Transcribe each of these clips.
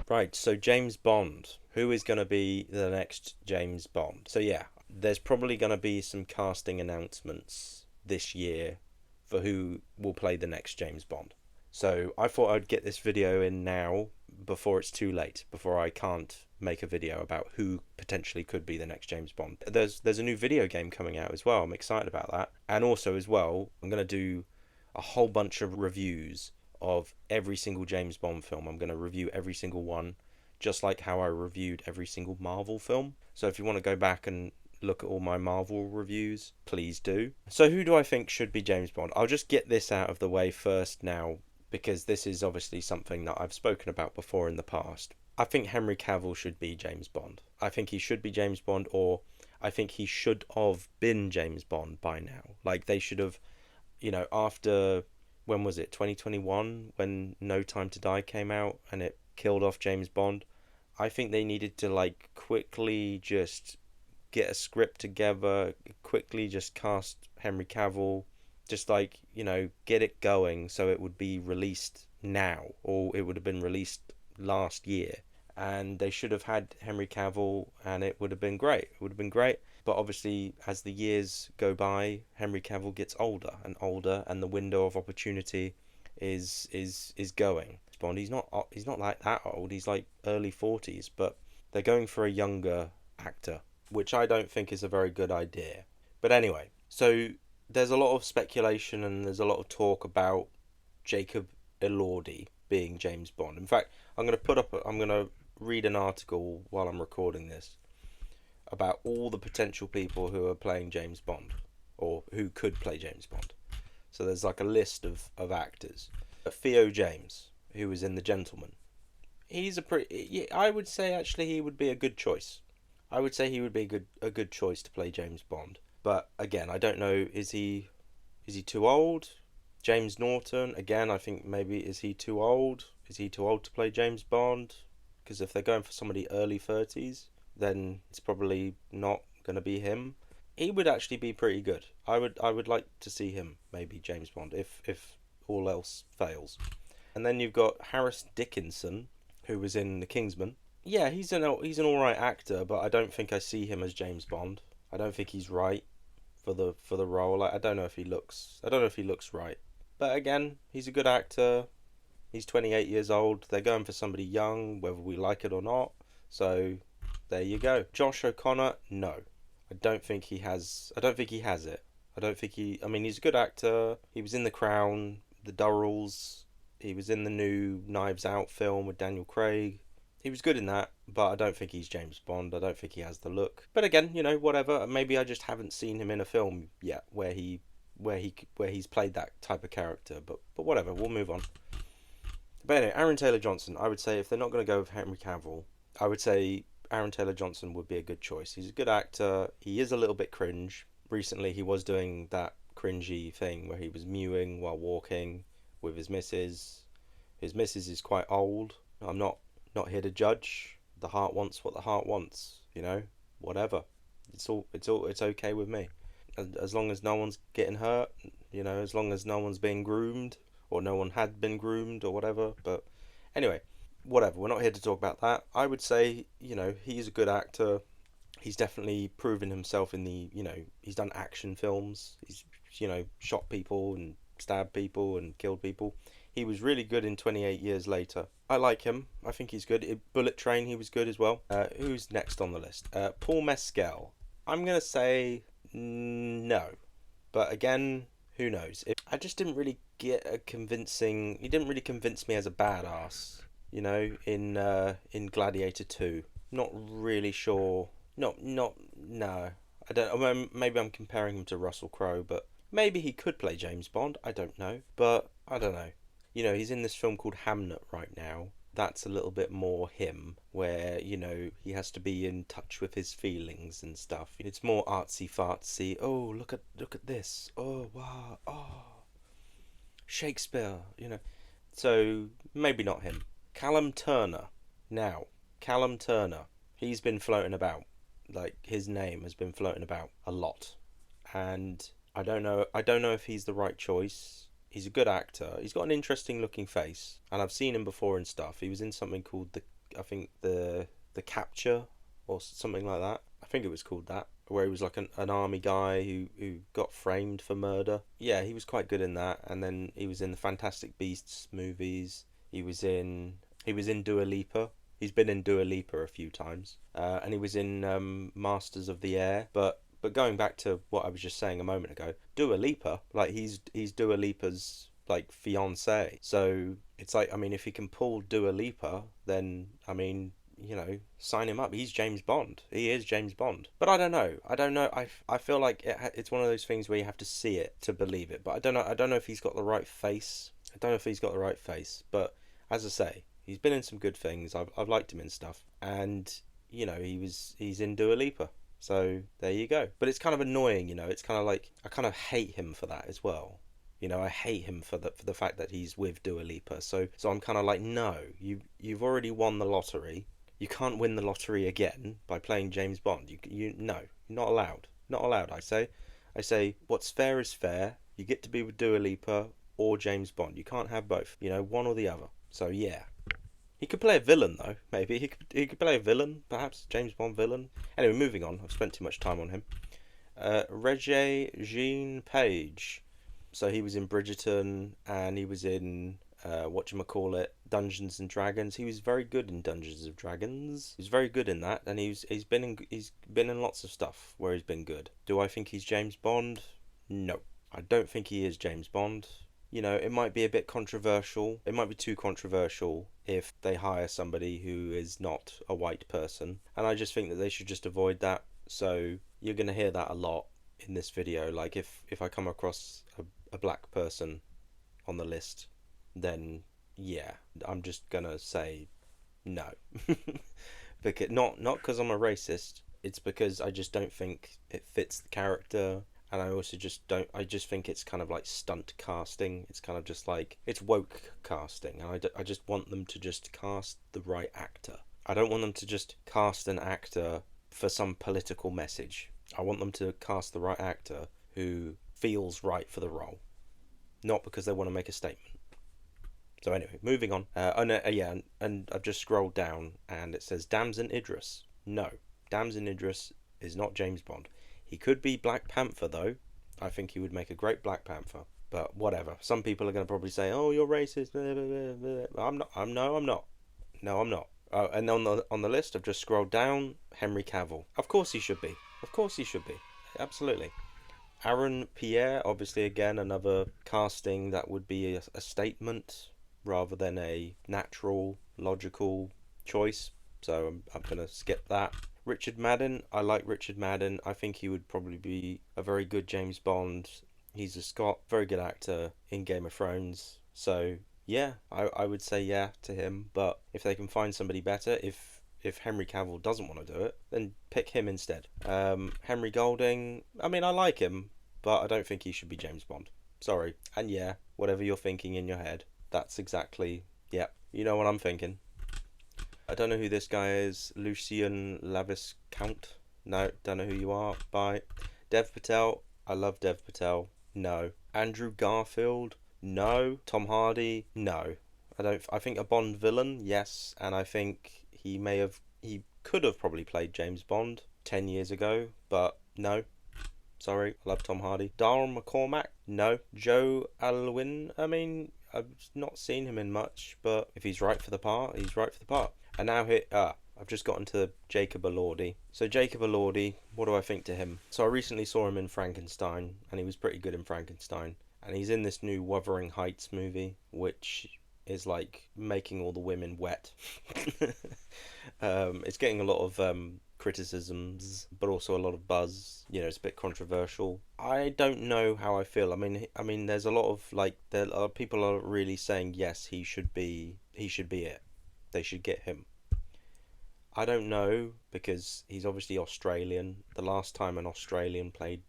Right, so James Bond. Who is going to be the next James Bond? So, yeah, there's probably going to be some casting announcements this year for who will play the next James Bond. So, I thought I'd get this video in now before it's too late, before I can't make a video about who potentially could be the next James Bond. There's a new video game coming out as well. I'm excited about that. And also as well, I'm going to do a whole bunch of reviews of every single James Bond film. I'm going to review every single one, just like how I reviewed every single Marvel film. So if you want to go back and look at all my Marvel reviews, please do. So who do I think should be James Bond? I'll just get this out of the way first now, because this is obviously something that I've spoken about before in the past. I think Henry Cavill should be James Bond. I think he should be James Bond, or I think he should have been James Bond by now. Like, they should have, after, when was it, 2021, when No Time to Die came out and it killed off James Bond. I think they needed to, like, quickly just get a script together, quickly just cast Henry Cavill, just, like, get it going so it would be released now, or it would have been released last year. And they should have had Henry Cavill, and it would have been great. It would have been great. But obviously, as the years go by, Henry Cavill gets older and older, and the window of opportunity is going. Bond, he's not like that old. He's like early 40s, but they're going for a younger actor, which I don't think is a very good idea. But anyway, so there's a lot of speculation and there's a lot of talk about Jacob Elordi being James Bond. In fact, I'm going to read an article while I'm recording this about all the potential people who are playing James Bond, or who could play James Bond. So there's like a list of actors. Theo James, who was in The Gentleman. He's a pretty. Yeah, I would say actually he would be a good choice. I would say he would be a good choice to play James Bond. But again, I don't know. Is he too old? James Norton, again, I think maybe is he too old? Is he too old to play James Bond? Because if they're going for somebody early 30s, then it's probably not going to be him. He would actually be pretty good. I would like to see him maybe James Bond if all else fails. And then you've got Harris Dickinson, who was in The Kingsman. Yeah, he's an all right actor, but I don't think I see him as James Bond. I don't think he's right for the role. Like, I don't know if he looks right. But again, he's a good actor. He's 28 years old. They're going for somebody young, whether we like it or not. So there you go. Josh O'Connor, no. I don't think he has it. I don't think he I mean, he's a good actor. He was in The Crown, The Durrells. He was in the new Knives Out film with Daniel Craig. He was good in that, but I don't think he's James Bond. I don't think he has the look. But again, whatever. Maybe I just haven't seen him in a film yet where he's played that type of character. But whatever. We'll move on. But anyway, Aaron Taylor Johnson. I would say if they're not going to go with Henry Cavill, I would say Aaron Taylor Johnson would be a good choice. He's a good actor. He is a little bit cringe. Recently, he was doing that cringy thing where he was mewing while walking with his missus. His missus is quite old. I'm not here to judge. The heart wants what the heart wants. Whatever. It's okay with me, as long as no one's getting hurt. As long as no one's being groomed, or no one had been groomed, or whatever. But anyway, whatever. We're not here to talk about that. I would say, he's a good actor. He's definitely proven himself in he's done action films. He's, shot people and stabbed people and killed people. He was really good in 28 Years Later. I like him. I think he's good. Bullet Train, he was good as well. Who's next on the list? Paul Mescal. I'm going to say no. But again, who knows? I just didn't really get a convincing... He didn't really convince me as a badass, in Gladiator 2. Not really sure. No. I don't... Maybe I'm comparing him to Russell Crowe, but maybe he could play James Bond. I don't know. But I don't know. He's in this film called Hamnet right now. That's a little bit more him, where, he has to be in touch with his feelings and stuff. It's more artsy fartsy. Oh, look at this. Oh, wow. Oh, Shakespeare, So, maybe not him. Callum Turner. Now, Callum Turner. He's been floating about. Like, his name has been floating about a lot. And I don't know if he's the right choice. He's a good actor. He's got an interesting looking face, and I've seen him before in stuff. He was in something called The I think the Capture or something like that. I think it was called that, where he was like an army guy who got framed for murder. Yeah, he was quite good in that. And then he was in the Fantastic Beasts movies. He was in Dua Lipa. He's been in Dua Lipa a few times, and he was in Masters of the Air. But going back to what I was just saying a moment ago, Dua Lipa, like he's Dua Lipa's like fiance. So it's like, I mean, if he can pull Dua Lipa, then I mean, sign him up. He's James Bond. He is James Bond. But I don't know. I don't know. I feel like it's one of those things where you have to see it to believe it. But I don't know. I don't know if he's got the right face. I don't know if he's got the right face. But as I say, he's been in some good things. I've liked him in stuff, and he's in Dua Lipa. So there you go. But it's kind of annoying. It's kind of like I kind of hate him for that as well. I hate him for the fact that he's with Dua Lipa. So I'm kind of like, no, you've already won the lottery. You can't win the lottery again by playing James Bond. No, you're not allowed. Not allowed. I say what's fair is fair. You get to be with Dua Lipa or James Bond. You can't have both. One or the other. So yeah. He could play a villain though. Maybe he could play a villain, perhaps James Bond villain. Anyway, moving on. I've spent too much time on him. Regé-Jean Page. So he was in Bridgerton, and he was in Dungeons and Dragons. He was very good in Dungeons and Dragons. He was very good in that, and he's been in lots of stuff where he's been good. Do I think he's James Bond? No, I don't think he is James Bond. It might be a bit controversial. It might be too controversial if they hire somebody who is not a white person, and I just think that they should just avoid that. So you're going to hear that a lot in this video. Like if I come across a black person on the list, then yeah, I'm just gonna say no. Because not because I'm a racist. It's because I just don't think it fits the character, and I also just don't. I just think it's kind of like stunt casting. It's kind of just like it's woke casting, and I just want them to just cast the right actor. I don't want them to just cast an actor for some political message. I want them to cast the right actor who feels right for the role, not because they want to make a statement. So anyway, moving on. And I've just scrolled down, and it says Damson Idris. No, Damson Idris is not James Bond. He could be Black Panther though. I think he would make a great Black Panther. But whatever. Some people are going to probably say, "Oh, you're racist." Blah, blah, blah, blah. I'm not. I'm not. No, I'm not. And on the list, I've just scrolled down. Henry Cavill. Of course he should be. Of course he should be. Absolutely. Aaron Pierre, obviously, again, another casting that would be a statement rather than a natural, logical choice. So I'm going to skip that. Richard Madden, I like Richard Madden. I think he would probably be a very good James Bond. He's a Scot, very good actor in Game of Thrones. So, yeah, I would say yeah to him. But if they can find somebody better, if Henry Cavill doesn't want to do it, then pick him instead. Henry Golding, I mean, I like him, but I don't think he should be James Bond. Sorry. And yeah, whatever you're thinking in your head, that's exactly, yeah, you know what I'm thinking. I don't know who this guy is. Lucien Laviscount. No, don't know who you are. Bye. Dev Patel. I love Dev Patel. No. Andrew Garfield. No. Tom Hardy. No. I think a Bond villain, yes, and I think he could have probably played James Bond 10 years ago, but no. Sorry, I love Tom Hardy. Darren McCormack? No. Joe Alwyn? I mean, I've not seen him in much, but if he's right for the part, he's right for the part. And now I've just gotten to Jacob Elordi. So Jacob Elordi, what do I think to him? So I recently saw him in Frankenstein, and he was pretty good in Frankenstein. And he's in this new Wuthering Heights movie, which is like making all the women wet. It's getting a lot of criticisms, but also a lot of buzz. It's a bit controversial. I don't know how I feel. I mean, there's a lot of people are really saying yes, he should be it. They should get him. I don't know, because he's obviously Australian. The last time an Australian played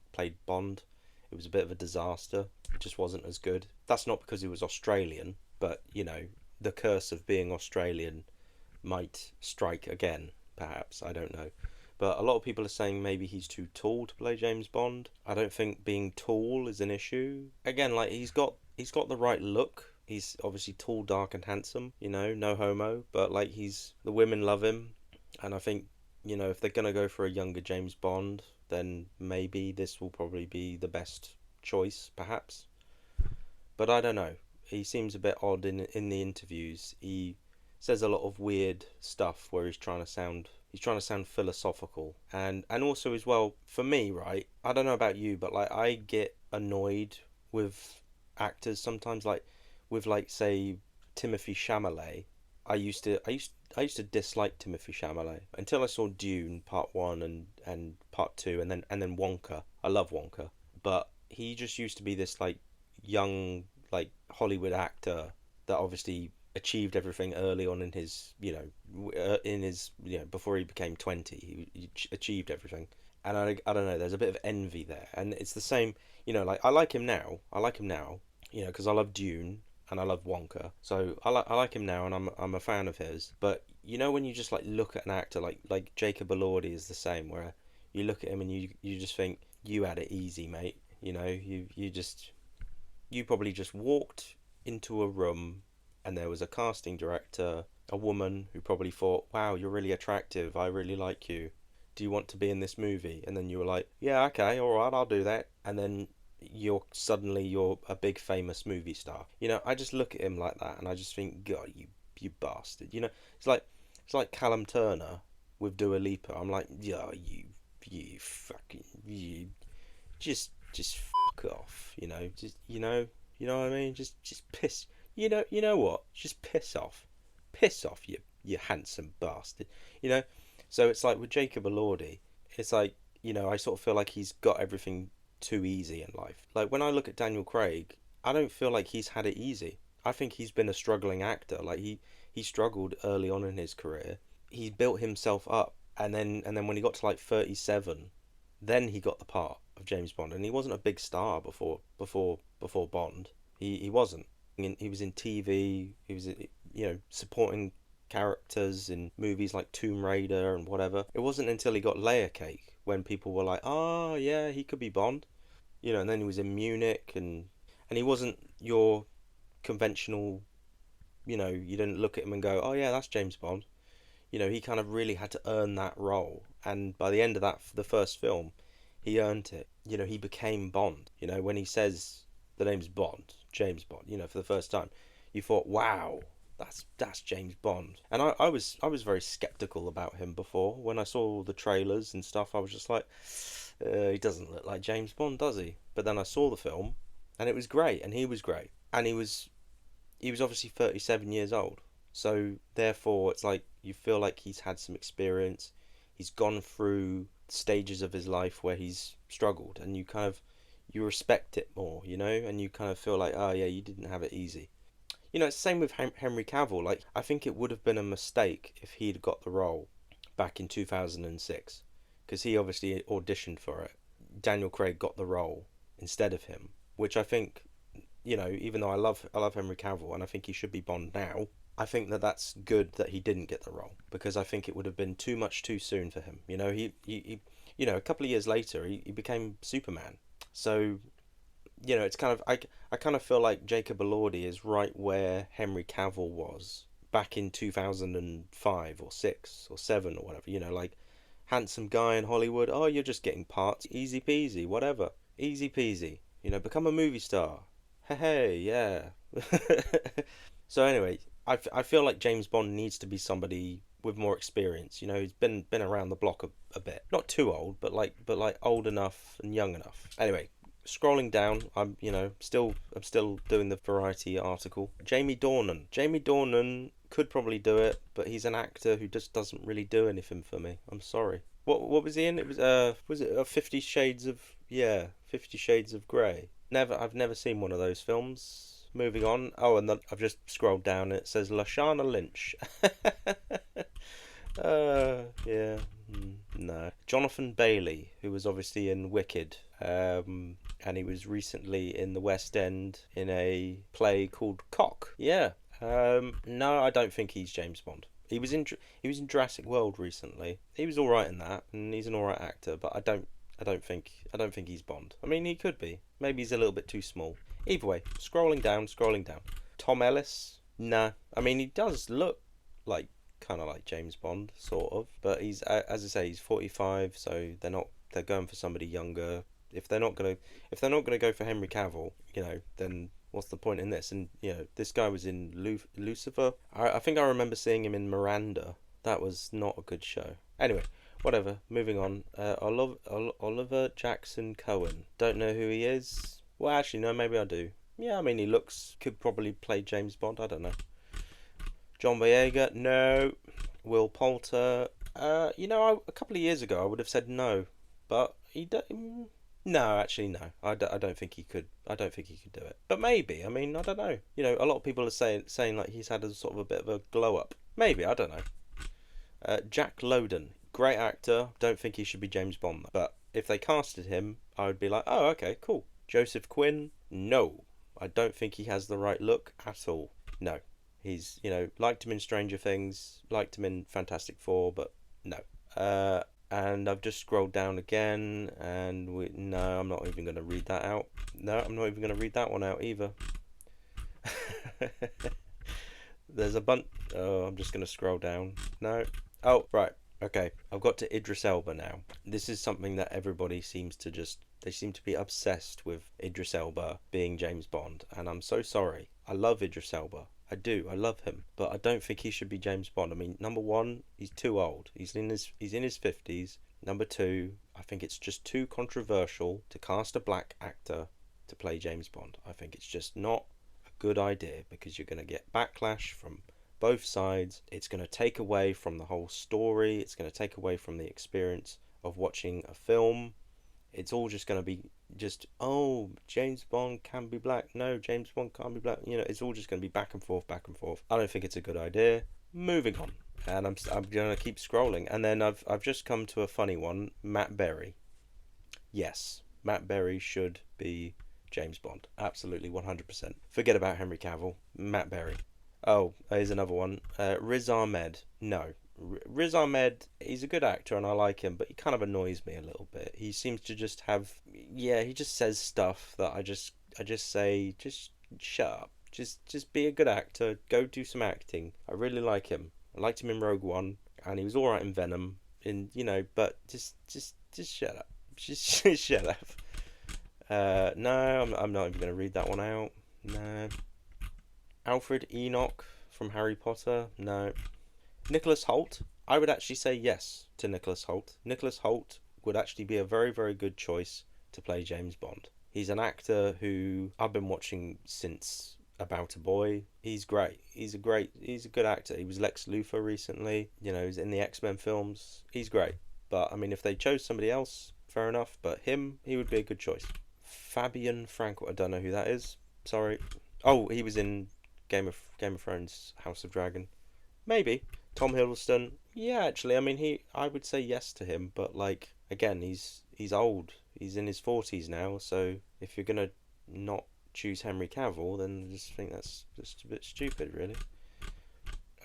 Bond, it was a bit of a disaster. It just wasn't as good. That's not because he was Australian, but the curse of being Australian might strike again, perhaps. I don't know. But a lot of people are saying maybe he's too tall to play James Bond. I don't think being tall is an issue. Again, like he's got the right look. He's obviously tall, dark, and handsome. No homo, but like the women love him, and I think if they're gonna go for a younger James Bond, then maybe this will probably be the best choice, perhaps. But I don't know. He seems a bit odd in the interviews. He says a lot of weird stuff where he's trying to sound philosophical, and also as well, for me, right, I don't know about you, but like I get annoyed with actors sometimes, like with, like, say, Timothy Chalamet. I used to dislike Timothy Chalamet until I saw Dune Part 1 and Part 2, and then Wonka. I love Wonka, but he just used to be this, like, young, like, Hollywood actor that obviously achieved everything early on in his, before he became 20, he achieved everything. And I don't know, there's a bit of envy there. And it's the same, like, I like him now. Because I love Dune and I love Wonka. So I like him now, and I'm a fan of his. But when you just, like, look at an actor like Jacob Elordi is the same, where you look at him and you just think, you had it easy, mate. You probably just walked into a room and there was a casting director, a woman who probably thought, wow, you're really attractive. I really like you. Do you want to be in this movie? And then you were like, yeah, okay, all right, I'll do that. And then you're a big famous movie star. I just look at him like that and I just think, God, you bastard. It's like Callum Turner with Dua Lipa. I'm like, yeah, you fucking, you just fuck off. You know what I mean? Just piss. You know what? Just piss off, you handsome bastard. You know. So it's like with Jacob Elordi, it's like, I sort of feel like he's got everything too easy in life. Like when I look at Daniel Craig, I don't feel like he's had it easy. I think he's been a struggling actor. Like he struggled early on in his career. He built himself up, and then when he got to like 37, then he got the part of James Bond, and he wasn't a big star before Bond. He wasn't. He was in TV. He was supporting characters in movies like Tomb Raider and whatever. It wasn't until he got Layer Cake when people were like, "Oh yeah, he could be Bond." And then he was in Munich, and he wasn't your conventional. You didn't look at him and go, "Oh yeah, that's James Bond." He kind of really had to earn that role, and by the end of the first film, he earned it. He became Bond. When he says the name's Bond, James Bond, for the first time, you thought, wow, that's James Bond. And I was very skeptical about him before. When I saw the trailers and stuff, I was just like, he doesn't look like James Bond, does he? But then I saw the film, and it was great, and he was great, and he was obviously 37 years old. So therefore, it's like you feel like he's had some experience. He's gone through stages of his life where he's struggled, and you respect it more, and you kind of feel like, oh yeah, you didn't have it easy. It's the same with Henry Cavill. Like, I think it would have been a mistake if he'd got the role back in 2006, because he obviously auditioned for it. Daniel Craig got the role instead of him, which I think, even though I love Henry Cavill and I think he should be Bond now, I think that's good that he didn't get the role, because I think it would have been too much too soon for him. He a couple of years later, he became Superman. So, it's kind of, I kind of feel like Jacob Elordi is right where Henry Cavill was back in 2005 or 6 or 7 or whatever. Like, handsome guy in Hollywood. Oh, you're just getting parts. Easy peasy, whatever. Easy peasy. Become a movie star. Hey, yeah. So anyway, I feel like James Bond needs to be somebody with more experience. He's been around the block a bit. Not too old, but like old enough and young enough. Anyway, scrolling down, I'm still doing the Variety article. Jamie Dornan. Jamie Dornan could probably do it, but he's an actor who just doesn't really do anything for me. I'm sorry. What was he in? It was it 50 Shades of, yeah, 50 Shades of Grey. I've never seen one of those films. Moving on. Oh, and then I've just scrolled down and it says Lashana Lynch. Yeah. No. Jonathan Bailey, who was obviously in Wicked, and he was recently in the West End in a play called Cock. Yeah. No, I don't think he's James Bond. He was in Jurassic World recently. He was all right in that, and he's an all right actor. But I don't think he's Bond. I mean, he could be. Maybe he's a little bit too small. Either way, scrolling down. Tom Ellis? Nah. I mean, he does look like kind of like James Bond, sort of. But he's, as I say, he's 45, so they're going for somebody younger. If they're not gonna, if they're not gonna go for Henry Cavill, then what's the point in this? And this guy was in Lucifer. I think I remember seeing him in Miranda. That was not a good show. Anyway, whatever. Moving on. Oliver Jackson Cohen. Don't know who he is. Well, actually, no. Maybe I do. Yeah, I mean, could probably play James Bond. I don't know. John Boyega. No. Will Poulter. A couple of years ago, I would have said no, but no, actually, no. I don't think he could. I don't think he could do it. But maybe. I mean, I don't know. A lot of people are saying like he's had a sort of a bit of a glow up. Maybe, I don't know. Jack Lowden, great actor. Don't think he should be James Bond. But if they casted him, I would be like, oh, okay, cool. Joseph Quinn, no. I don't think he has the right look at all. No. He's, liked him in Stranger Things, liked him in Fantastic Four, but no. And I've just scrolled down again, and no, I'm not even going to read that out. No, I'm not even going to read that one out either. There's a bunch. Oh, I'm just going to scroll down. No. Oh, right. Okay. I've got to Idris Elba now. This is something that everybody seems to they seem to be obsessed with Idris Elba being James Bond. And I'm so sorry. I love Idris Elba. I do. I love him. But I don't think he should be James Bond. I mean, number one, he's too old. He's in his 50s. Number two, I think it's just too controversial to cast a black actor to play James Bond. I think it's just not a good idea because you're going to get backlash from both sides. It's going to take away from the whole story. It's going to take away from the experience of watching a film. It's all just going to be oh, James Bond can be black. No, James Bond can't be black. It's all just going to be back and forth, back and forth. I don't think it's a good idea. Moving on. And I'm going to keep scrolling. And then I've just come to a funny one. Matt Berry. Yes, Matt Berry should be James Bond. Absolutely, 100%. Forget about Henry Cavill. Matt Berry. Oh, here's another one. Riz Ahmed. No. Riz Ahmed, he's a good actor and I like him, but he kind of annoys me a little bit. He seems to just he just says stuff that I just say, just shut up. Just be a good actor. Go do some acting. I really like him. I liked him in Rogue One, and he was alright in Venom. But just shut up. Just shut up. No, I'm not even going to read that one out. No. Alfred Enoch from Harry Potter? No. Nicholas Hoult? I would actually say yes to Nicholas Hoult. Nicholas Hoult would actually be a very, very good choice to play James Bond. He's an actor who I've been watching since About a Boy. He's great. He's a good actor. He was Lex Luthor recently. He's in the X-Men films. He's great. But, I mean, if they chose somebody else, fair enough. But he would be a good choice. Fabian Frankel. I don't know who that is. Sorry. Oh, he was in Game of Thrones, House of Dragon. Maybe. Tom Hiddleston. Yeah, actually, I mean, I would say yes to him, but again, he's old. He's in his 40s now, so if you're gonna not choose Henry Cavill, then I just think that's just a bit stupid, really.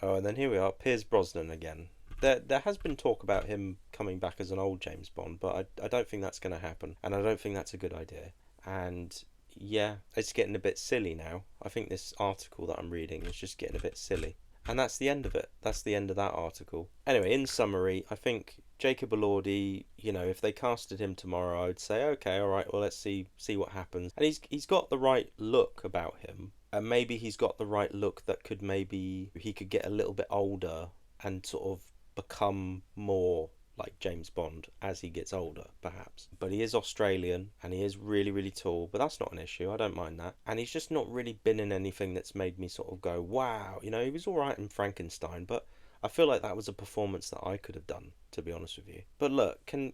Oh, and then here we are, Pierce Brosnan again. There has been talk about him coming back as an old James Bond, but I don't think that's going to happen, and I don't think that's a good idea. And yeah, it's getting a bit silly now. I think this article that I'm reading is just getting a bit silly. And that's the end of it. That's the end of that article. Anyway, in summary, I think Jacob Elordi, if they casted him tomorrow, I would say, okay, all right, well, let's see what happens. And he's got the right look about him. And maybe he's got the right look that he could get a little bit older and sort of become more like James Bond as he gets older, perhaps. But he is Australian and he is really, really tall, but that's not an issue. I don't mind that. And he's just not really been in anything that's made me sort of go, wow. He was all right in Frankenstein, but I feel like that was a performance that I could have done, to be honest with you. But look, can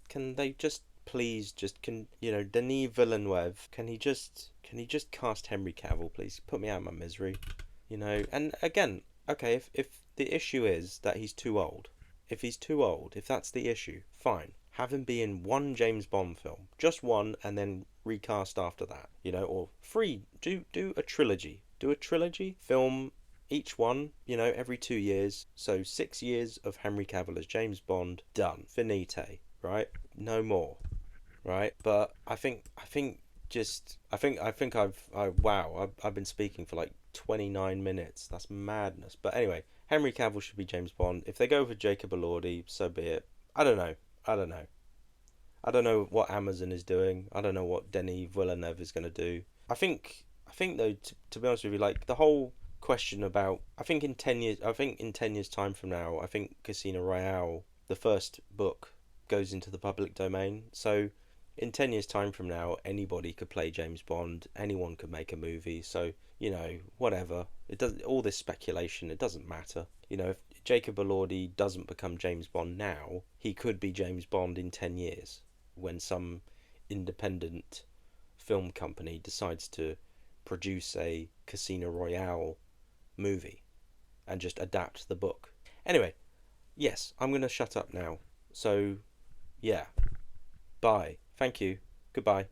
they just please Denis Villeneuve, can he just cast Henry Cavill, please? Put me out of my misery. And again, okay, if the issue is that he's too old, if that's the issue, fine. Have him be in one James Bond film. Just one, and then recast after that. Or do a trilogy. Do a trilogy, film each one, every 2 years. So 6 years of Henry Cavill as James Bond, done. Finite, right? No more. Right? But I've been speaking for like 29 minutes. That's madness. But anyway, Henry Cavill should be James Bond. If they go for Jacob Elordi, so be it. I don't know. I don't know. I don't know what Amazon is doing. I don't know what Denis Villeneuve is going to do. I think though, to be honest with you, like the whole question about, I think in 10 years time from now, I think Casino Royale, the first book, goes into the public domain. So in 10 years time from now, anybody could play James Bond, anyone could make a movie. So, whatever. It does all this speculation, it doesn't matter. If Jacob Elordi doesn't become James Bond now, he could be James Bond in 10 years when some independent film company decides to produce a Casino Royale movie and just adapt the book. Anyway, yes, I'm going to shut up now. So, yeah. Bye. Thank you. Goodbye.